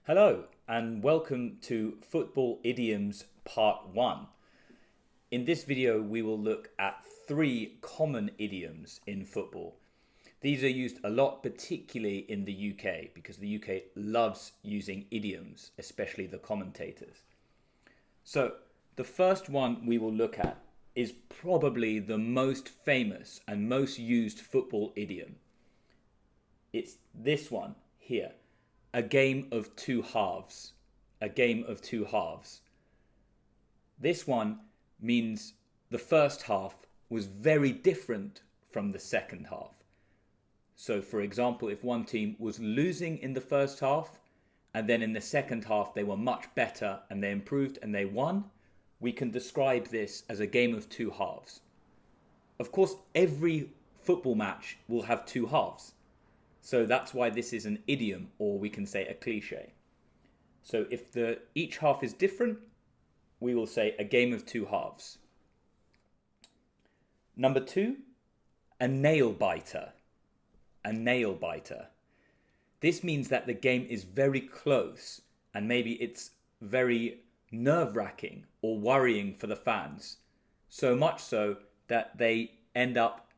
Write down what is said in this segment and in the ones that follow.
Hello and welcome to Football Idioms Part 1. In this video we will look at 3 common idioms in football. These are used a lot, particularly in the UK, because the UK loves using idioms, especially the commentators. So the first one we will look at is probably the most famous and most used football idiom. It's this one here. A game of two halves. A game of two halves. This one means the first half was very different from the second half. So for example, if one team was losing in the first half and then in the second half they were much better and they improved and they won, we can describe this as a game of two halves. Of course, every football match will have two halves. So that's why this is an idiom, or we can say a cliche. So if each half is different, we will say a game of two halves. Number 2, a nail biter. A nail biter. This means that the game is very close and maybe it's very nerve-wracking or worrying for the fans. So much so that they end up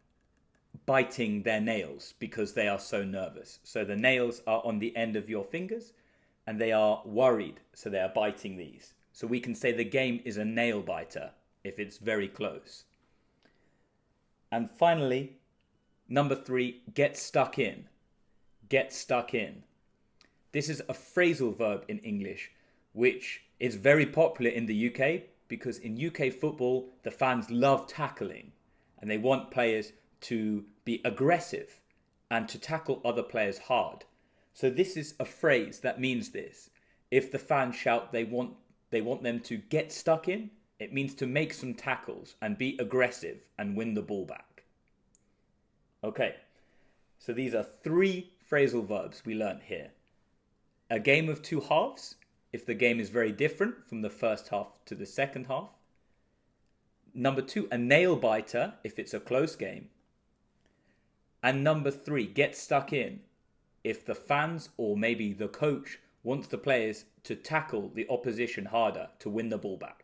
biting their nails because they are so nervous. So the nails are on the end of your fingers and they are worried, so they are biting these. So we can say the game is a nail biter if it's very close. And finally, number 3, get stuck in. Get stuck in. This is a phrasal verb in English, which is very popular in the UK because in UK football, the fans love tackling and they want players to be aggressive and to tackle other players hard. So this is a phrase that means this. If the fans shout they want them to get stuck in, it means to make some tackles and be aggressive and win the ball back. Okay, so these are 3 phrasal verbs we learnt here. A game of two halves, if the game is very different from the first half to the second half. Number 2, a nail biter, if it's a close game. And number 3, get stuck in if the fans or maybe the coach wants the players to tackle the opposition harder to win the ball back.